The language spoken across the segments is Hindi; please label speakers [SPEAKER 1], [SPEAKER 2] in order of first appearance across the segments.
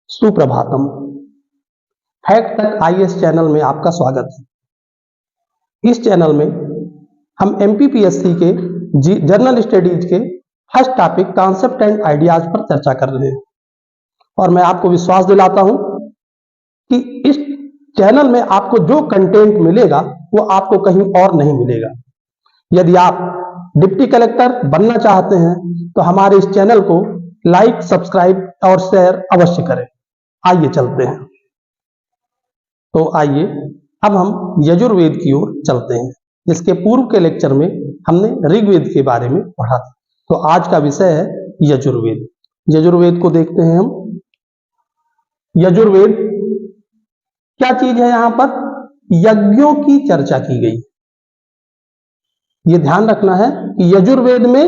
[SPEAKER 1] सुप्रभातम। फैक्ट तक आईएएस चैनल में आपका स्वागत है। इस चैनल में हम एमपीपीएससी के जनरल स्टडीज के first topic concept and ideas पर चर्चा कर रहे हैं और मैं आपको विश्वास दिलाता हूं कि इस चैनल में आपको जो कंटेंट मिलेगा वो आपको कहीं और नहीं मिलेगा। यदि आप डिप्टी कलेक्टर बनना चाहते हैं तो हमारे इस चैनल को लाइक, सब्सक्राइब और शेयर अवश्य करें। आइए चलते हैं। तो आइए अब हम यजुर्वेद की ओर चलते हैं। इसके पूर्व के लेक्चर में हमने ऋग्वेद के बारे में पढ़ा था, तो आज का विषय है यजुर्वेद। यजुर्वेद को देखते हैं हम। यजुर्वेद क्या चीज है? यहां पर यज्ञों की चर्चा की गई। ये ध्यान रखना है कि यजुर्वेद में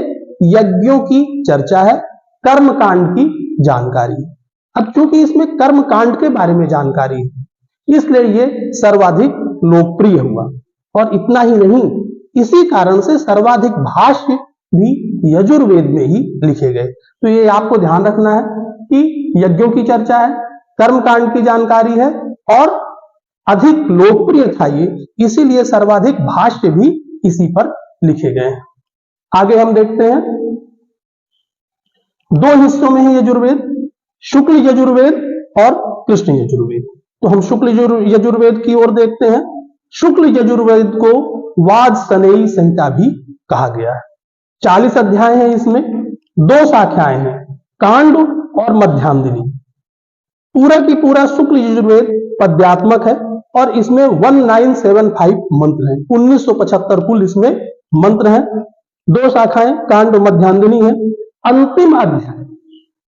[SPEAKER 1] यज्ञों की चर्चा है, कर्मकांड की जानकारी। अब चूंकि इसमें कर्मकांड के बारे में जानकारी है इसलिए ये सर्वाधिक लोकप्रिय हुआ। और इतना ही नहीं, इसी कारण से सर्वाधिक भाष्य भी यजुर्वेद में ही लिखे गए। तो ये आपको ध्यान रखना है कि यज्ञों की चर्चा है, कर्मकांड की जानकारी है और अधिक लोकप्रिय था ये, इसीलिए सर्वाधिक भाष्य भी इसी पर लिखे गए हैं। आगे हम देखते हैं, दो हिस्सों में है यजुर्वेद, शुक्ल यजुर्वेद और कृष्ण यजुर्वेद। तो हम शुक्ल यजुर्वेद की ओर देखते हैं। शुक्ल यजुर्वेद को वाजसनेयी संहिता भी कहा गया है। 40 अध्याय हैं, इसमें 2 शाखाएं हैं, कांड और मध्यांदिनी। पूरा की पूरा शुक्ल यजुर्वेद पद्यात्मक है और इसमें 1975 मंत्र हैं। 1975 कुल इसमें मंत्र हैं। 2 शाखाएं कांड और मध्यांदिनी है। अंतिम अध्याय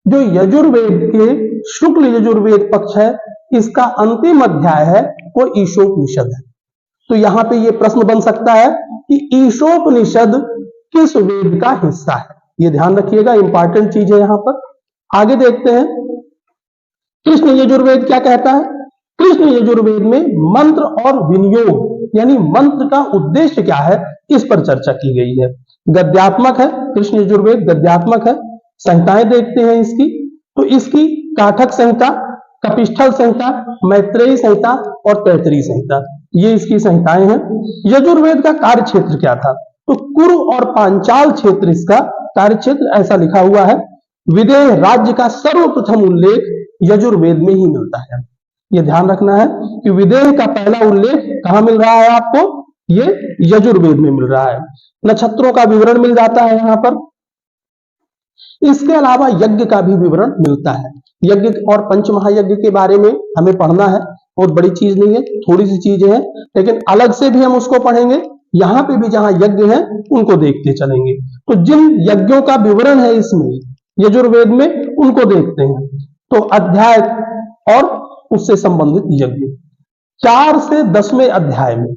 [SPEAKER 1] जो यजुर्वेद के शुक्ल यजुर्वेद पक्ष है, इसका अंतिम अध्याय है वो ईशोपनिषद है। तो यहां पे ये प्रश्न बन सकता है कि ईशोपनिषद किस वेद का हिस्सा है? ये ध्यान रखिएगा, इंपॉर्टेंट चीज है यहां पर। आगे देखते हैं, कृष्ण यजुर्वेद क्या कहता है? कृष्ण यजुर्वेद में मंत्र और विनियोग यानी मंत्र का उद्देश्य क्या है, इस पर चर्चा की गई है। गद्यात्मक है, कृष्ण यजुर्वेद गद्यात्मक है। संहिताएं देखते हैं इसकी, तो इसकी काठक संहिता, कपिष्ठल संहिता, मैत्रेयी संहिता और तैत्तिरीय संहिता, ये इसकी संहिताएं हैं। यजुर्वेद का कार्य क्षेत्र क्या था? तो कुरु और पांचाल क्षेत्र इसका कार्य क्षेत्र ऐसा लिखा हुआ है। विदेह राज्य का सर्वप्रथम उल्लेख यजुर्वेद में ही मिलता है। ये ध्यान रखना है कि विदेह का पहला उल्लेख कहां मिल रहा है आपको? ये यजुर्वेद में मिल रहा है। नक्षत्रों का विवरण मिल जाता है यहां पर। इसके अलावा यज्ञ का भी विवरण मिलता है। यज्ञ और पंचमहायज्ञ के बारे में हमें पढ़ना है, बहुत बड़ी चीज नहीं है, थोड़ी सी चीजें हैं, लेकिन अलग से भी हम उसको पढ़ेंगे। यहां पे भी जहां यज्ञ है उनको देखते चलेंगे। तो जिन यज्ञों का विवरण है इसमें यजुर्वेद में, उनको देखते हैं। तो अध्याय और उससे संबंधित यज्ञ 4 से 10वें अध्याय में,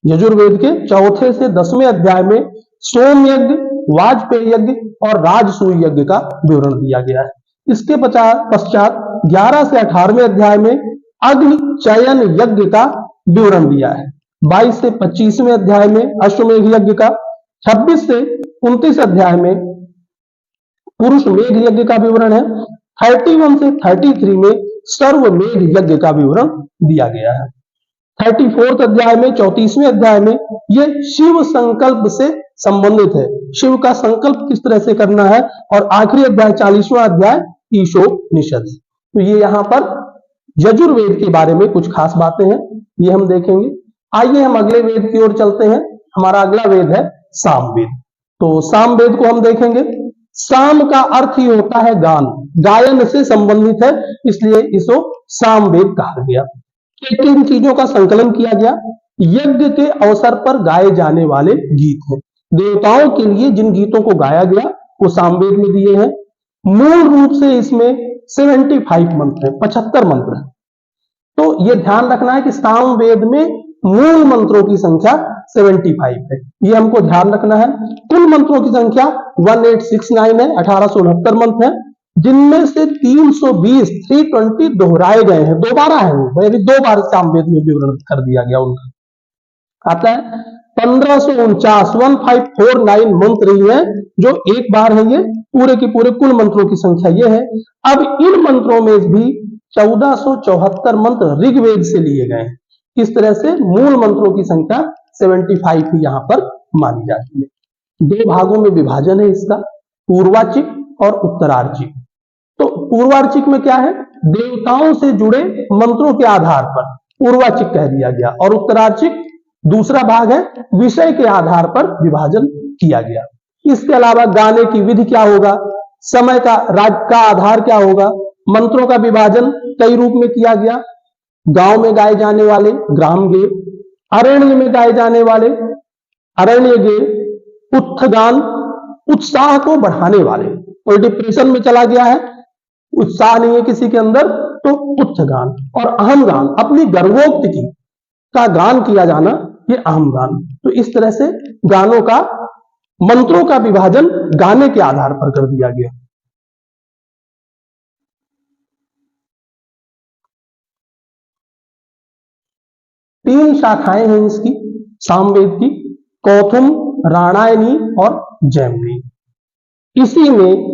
[SPEAKER 1] यजुर्वेद के 4 से 10वें अध्याय में सोम यज्ञ, वाजपेय यज्ञ और राजसूय यज्ञ का विवरण दिया गया है। इसके पश्चात 11 से 18वें अध्याय में अग्नि चयन यज्ञ का विवरण दिया है। 22 से 25वें अध्याय में अश्वमेध यज्ञ का, 26 से 29 अध्याय में पुरुष मेघ यज्ञ का विवरण है। 31 से 33 में सर्वमेघ यज्ञ का विवरण दिया गया है। 34 अध्याय में, 34वें अध्याय में ये शिव संकल्प से संबंधित है, शिव का संकल्प किस तरह से करना है। और आखिरी अध्याय 40वां अध्याय ईशोपनिषद है। तो ये यहां पर यजुर्वेद के बारे में कुछ खास बातें हैं, ये हम देखेंगे। आइए हम अगले वेद की ओर चलते हैं। हमारा अगला वेद है सामवेद। तो सामवेद को हम देखेंगे। साम का अर्थ ही होता है गान, गायन से संबंधित है, इसलिए इसको सामवेद कहा गया। किन चीजों का संकलन किया गया? यज्ञ के अवसर पर गाए जाने वाले गीत हैं। देवताओं के लिए जिन गीतों को गाया गया वो सामवेद में दिए हैं। मूल रूप से इसमें 75 मंत्र है, 75 मंत्र है। तो ये ध्यान रखना है कि सामवेद में मूल मंत्रों की संख्या 75 है, ये हमको ध्यान रखना है। कुल मंत्रों की संख्या 1869 है, 1869 मंत्र है, जिनमें से 320 दोहराए गए हैं, दोबारा है वो, 2 बार सामवेद में विवरण कर दिया गया उनका। आता है 1549 मंत्र ही है जो एक बार है, ये पूरे के पूरे कुल मंत्रों की संख्या ये है। अब इन मंत्रों में भी 1474 मंत्र ऋग्वेद से लिए गए हैं। इस तरह से मूल मंत्रों की संख्या 75 ही यहां पर मानी जाती है। दो भागों में विभाजन है इसका, पूर्वार्चिक और उत्तरार्चिक। तो पूर्वार्चिक में क्या है, देवताओं से जुड़े मंत्रों के आधार पर पूर्वार्चिक कह दिया गया, और उत्तरार्चिक दूसरा भाग है, विषय के आधार पर विभाजन किया गया। इसके अलावा गाने की विधि क्या होगा, समय का आधार क्या होगा, मंत्रों का विभाजन कई रूप में किया गया। गांव में गाए जाने वाले ग्राम गे, अरण्य में गाए जाने वाले अरण्य गे, उत्थगान उत्साह को बढ़ाने वाले, कोई डिप्रेशन में चला गया है, उत्साह नहीं है किसी के अंदर, तो उत्थगान, और अहम गान अपनी गर्वोक्ति की का गान किया जाना, ये अहम गान। तो इस तरह से गानों का, मंत्रों का विभाजन गाने के आधार पर कर दिया गया। तीन शाखाएं हैं इसकी सामवेद की, कौथुम, राणायनी और जैमिनी। इसी में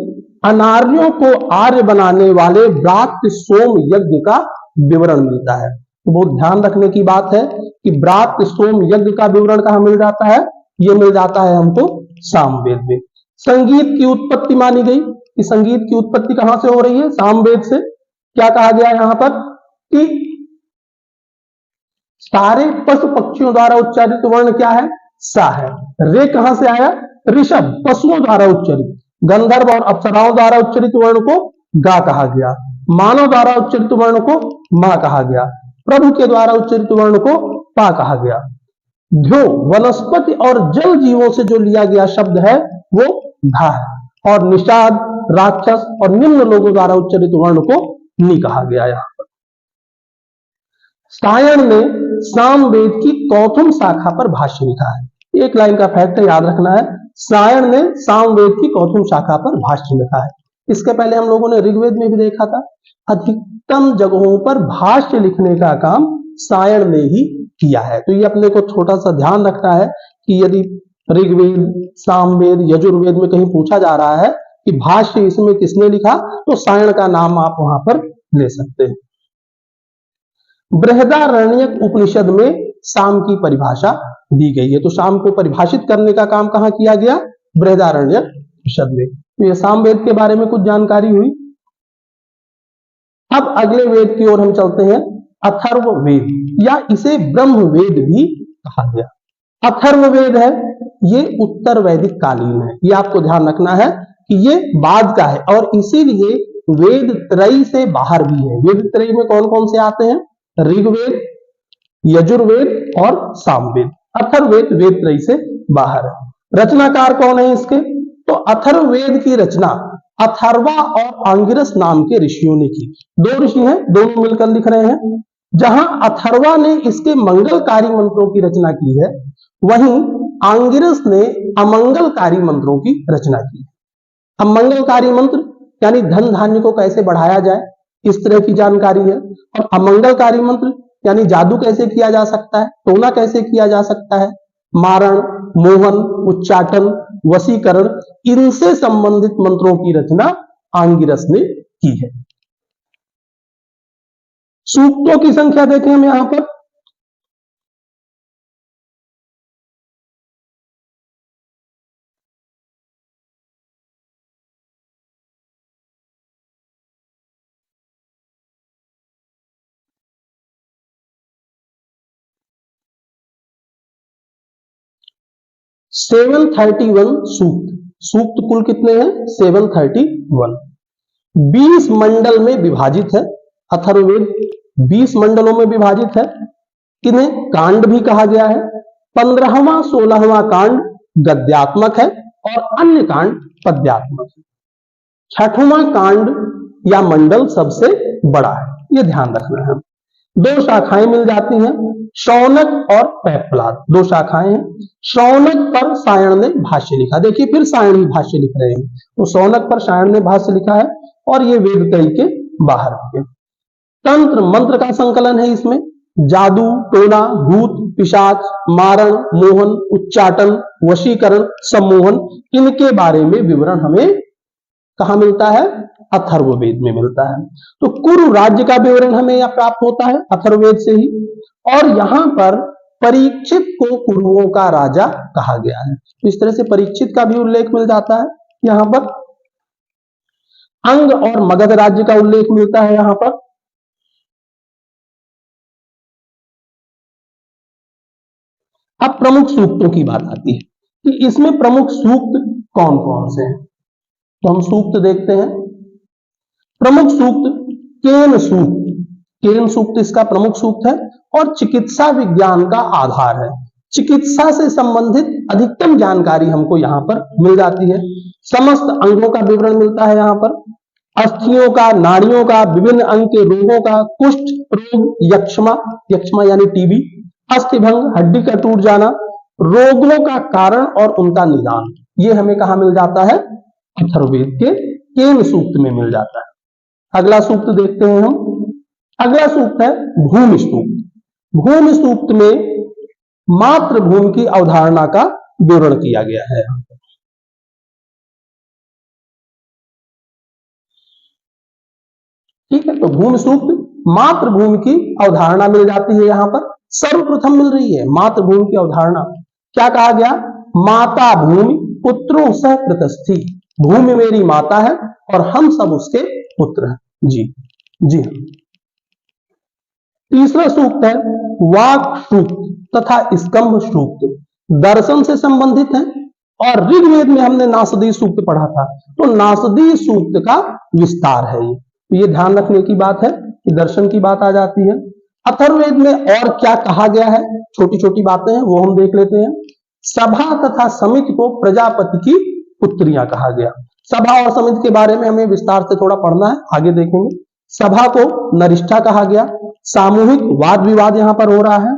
[SPEAKER 1] अनार्यों को आर्य बनाने वाले व्रात सोम यज्ञ का विवरण मिलता है। तो बहुत ध्यान रखने की बात है कि व्रात सोम यज्ञ का विवरण कहां मिल जाता है, यह मिल जाता है हमको सामवेद में। संगीत की उत्पत्ति मानी गई कि संगीत की उत्पत्ति कहां से हो रही है, सामवेद से। क्या कहा गया यहां पर कि सारे पशु पक्षियों द्वारा उच्चारित वर्ण क्या है, सा है। रे कहां से आया, ऋषभ, पशुओं द्वारा उच्चारित। गंधर्व और अप्सराओं द्वारा उच्चारित वर्ण को गा कहा गया, मानव द्वारा उच्चारित वर्ण को मा कहा गया, प्रभु के द्वारा उच्चारित वर्ण को पा कहा गया। ध्यो वनस्पति और जल जीवों से जो लिया गया शब्द है वो धा है, और निषाद, राक्षस और निम्न लोगों द्वारा उच्चारित वर्ण को नी कहा गया। यहां पर सायण ने सामवेद की कौथुम शाखा पर भाष्य लिखा है। एक लाइन का फैक्ट याद रखना है, सायण ने सामवेद की कौथुम शाखा पर भाष्य लिखा है। इसके पहले हम लोगों ने ऋग्वेद में भी देखा था, अधिकतम जगहों पर भाष्य लिखने का काम सायण ने ही किया है। तो ये अपने को छोटा सा ध्यान रखना है कि यदि ऋग्वेद, सामवेद, यजुर्वेद में कहीं पूछा जा रहा है कि भाष्य इसमें किसने लिखा, तो सायण का नाम आप वहां पर ले सकते हैं। बृहदारण्यक उपनिषद में साम की परिभाषा दी गई है। तो साम को परिभाषित करने का काम कहां किया गया, बृहदारण्यक उपनिषद में। तो ये सामवेद के बारे में कुछ जानकारी हुई। अब अगले वेद की ओर हम चलते हैं, अथर्ववेद, या इसे ब्रह्मवेद भी कहा गया। अथर्ववेद है, ये उत्तर वैदिक कालीन है। ये आपको ध्यान रखना है कि ये बाद का है, और इसीलिए वेद त्रयी से बाहर भी है। वेद त्रयी में कौन कौन से आते हैं, ऋग्वेद, यजुर्वेद और सामवेद। अथर्ववेद वेद त्रयी से बाहर है। रचनाकार कौन है इसके, तो अथर्ववेद की रचना अथर्वा और आंगिरस नाम के ऋषियों ने की। दो ऋषि हैं, दोनों मिलकर लिख रहे हैं। जहां अथर्वा ने इसके मंगलकारी मंत्रों की रचना की है, वहीं आंगिरस ने अमंगलकारी मंत्रों की रचना की। अब मंगलकारी मंत्र यानी धन धान्य को कैसे बढ़ाया जाए, इस तरह की जानकारी है। और अमंगलकारी मंत्र यानी जादू कैसे किया जा सकता है, टोना कैसे किया जा सकता है, मारण, मोहन, उच्चाटन, वशीकरण, इनसे संबंधित मंत्रों की रचना आंगिरस ने की है। सूक्तों की संख्या देखें हम यहां पर, सेवन 31 सूक्त। सूक्त कुल कितने हैं, 731। 20 मंडल में विभाजित है अथर्ववेद, 20 मंडलों में विभाजित है। इन्हें कांड भी कहा गया है। 15वां 16वां कांड गद्यात्मक है और अन्य कांड पद्यात्मक है। 6वां कांड या मंडल सबसे बड़ा है, यह ध्यान रखना है। दो शाखाएं मिल जाती हैं, शौनक और पैपलाद, दो शाखाएं हैं। शौनक पर सायण ने भाष्य लिखा। देखिए फिर सायण ही भाष्य लिख रहे हैं, तो शौनक पर सायण ने भाष्य लिखा है, और ये वेद त्रयी के बाहर है। तंत्र मंत्र का संकलन है इसमें, जादू, टोना, भूत, पिशाच, मारण, मोहन, उच्चाटन, वशीकरण, सम्मोहन, इनके बारे में विवरण हमें कहां मिलता है? अथर्ववेद में मिलता है। तो कुरु राज्य का विवरण हमें यह प्राप्त होता है अथर्ववेद से ही। और यहां पर परीक्षित को कुरुओं का राजा कहा गया है। तो इस तरह से परीक्षित का भी उल्लेख मिल जाता है यहां पर। अंग और मगध राज्य का उल्लेख मिलता है यहां पर। अब प्रमुख सूक्तों की बात आती है कि इसमें प्रमुख सूक्त कौन कौन से हैं। तो हम सूक्त देखते हैं। प्रमुख सूक्त केन सूक्त। केन सूक्त इसका प्रमुख सूक्त है और चिकित्सा विज्ञान का आधार है। चिकित्सा से संबंधित अधिकतम जानकारी हमको यहां पर मिल जाती है। समस्त अंगों का विवरण मिलता है यहां पर। अस्थियों का, नाड़ियों का, विभिन्न अंग के रोगों का, कुष्ठ रोग, यक्ष्मा, यक्ष्मा यानी टीबी, अस्थिभंग, हड्डी का टूट जाना, रोगों का कारण और उनका निदान, ये हमें कहां मिल जाता है? अथर्ववेद के केन सूक्त में मिल जाता है। अगला सूक्त देखते हैं हम। अगला सूक्त है भूमि सूक्त। भूमि सूक्त में मातृभूमि की अवधारणा का विवरण किया गया है। ठीक है, तो भूमि सूक्त मातृभूमि की अवधारणा मिल जाती है यहां पर। सर्वप्रथम मिल रही है मातृभूमि की अवधारणा। क्या कहा गया? माता भूमि पुत्रों सह प्रतस्थी। भूमि मेरी माता है और हम सब उसके पुत्र हैं। जी जी। तीसरा सूक्त है वाक सूक्त तथा स्कंभ सूक्त। दर्शन से संबंधित है और ऋग्वेद में हमने नासदी सूक्त पढ़ा था, तो नासदी सूक्त का विस्तार है ये। तो ये ध्यान रखने की बात है कि दर्शन की बात आ जाती है। अथर्ववेद में और क्या कहा गया है, छोटी छोटी बातें हैं वो हम देख लेते हैं। सभा तथा समिति को प्रजापति की पुत्रियां कहा गया। सभा और समिति के बारे में हमें विस्तार से थोड़ा पढ़ना है, आगे देखेंगे। सभा को नरिष्ठा कहा गया। सामूहिक वाद विवाद यहां पर हो रहा है।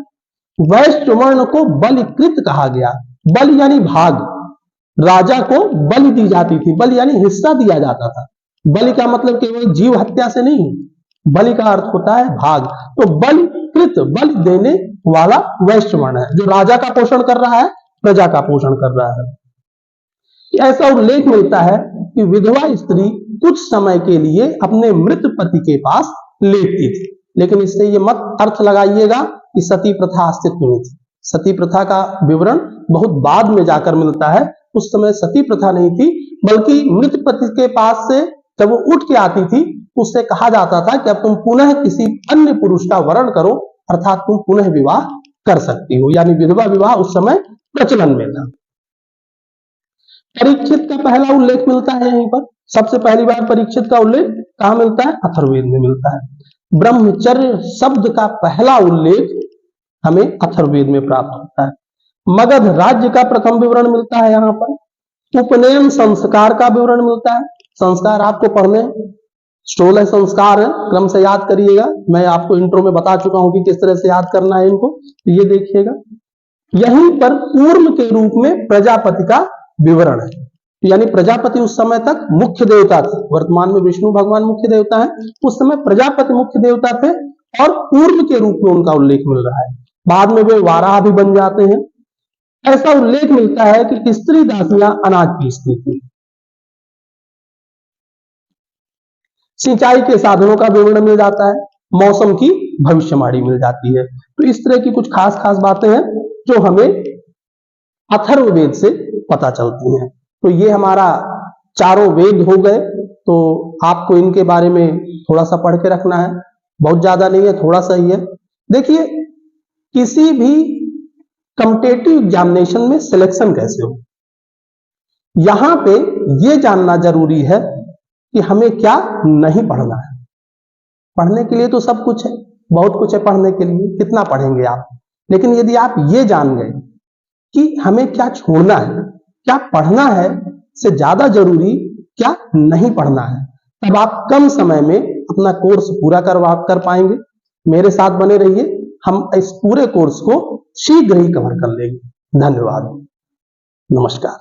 [SPEAKER 1] वैश्यवर्ण को बलिकृत कहा गया। बल यानी भाग, राजा को बलि दी जाती थी। बलि यानी हिस्सा दिया जाता था। बलि का मतलब केवल जीव हत्या से नहीं, बलि का अर्थ होता है भाग। तो बलिकृत, बलि देने वाला वैश्यवर्ण है, जो राजा का पोषण कर रहा है, प्रजा का पोषण कर रहा है। ऐसा उल्लेख मिलता है कि विधवा स्त्री कुछ समय के लिए अपने मृत पति के पास लेटती थी। लेकिन इससे ये मत अर्थ लगाइएगा कि सती प्रथा अस्तित्व में थी। सती प्रथा का विवरण बहुत बाद में जाकर मिलता है। उस समय सती प्रथा नहीं थी, बल्कि मृत पति के पास से जब वो उठ के आती थी, उससे कहा जाता था कि अब तुम पुनः किसी अन्य पुरुष का वरण करो, अर्थात तुम पुनः विवाह कर सकती हो। यानी विधवा विवाह उस समय प्रचलन में था। परीक्षित का पहला उल्लेख मिलता है यहीं पर। सबसे पहली बार परीक्षित का उल्लेख कहां मिलता है? अथर्ववेद में मिलता है। ब्रह्मचर्य शब्द का पहला उल्लेख हमें अथर्ववेद में प्राप्त होता है। मगध राज्य का प्रथम विवरण मिलता है यहां पर। उपनयन संस्कार का विवरण मिलता है। संस्कार आपको पढ़ने, 16 संस्कार है, क्रम से याद करिएगा। मैं आपको इंट्रो में बता चुका हूं कि किस तरह से याद करना है इनको, तो ये देखिएगा। यहीं पर पूर्व के रूप में प्रजापति का विवरण है। यानी प्रजापति उस समय तक मुख्य देवता थे। वर्तमान में विष्णु भगवान मुख्य देवता है, उस समय प्रजापति मुख्य देवता थे और पूर्व के रूप में उनका उल्लेख मिल रहा है। बाद में वे वाराह भी बन जाते हैं। ऐसा उल्लेख मिलता है कि स्त्री दासियां अनाज पीसती थी। सिंचाई के साधनों का विवरण मिल जाता है। मौसम की भविष्यवाणी मिल जाती है। तो इस तरह की कुछ खास खास बातें हैं जो हमें अथर्ववेद से पता चलती हैं। तो ये हमारा चारों वेद हो गए। तो आपको इनके बारे में थोड़ा सा पढ़ के रखना है, बहुत ज्यादा नहीं है, थोड़ा सा ही है। देखिए, किसी भी कॉम्पिटिटिव एग्जामिनेशन में सिलेक्शन कैसे हो, यहां पे ये जानना जरूरी है कि हमें क्या नहीं पढ़ना है। पढ़ने के लिए तो सब कुछ है, बहुत कुछ है पढ़ने के लिए, कितना पढ़ेंगे आप। लेकिन यदि आप ये जान गए कि हमें क्या छोड़ना है, क्या पढ़ना है, से ज्यादा जरूरी क्या नहीं पढ़ना है, तब आप कम समय में अपना कोर्स पूरा कर पाएंगे। मेरे साथ बने रहिए, हम इस पूरे कोर्स को शीघ्र ही कवर कर लेंगे। धन्यवाद, नमस्कार।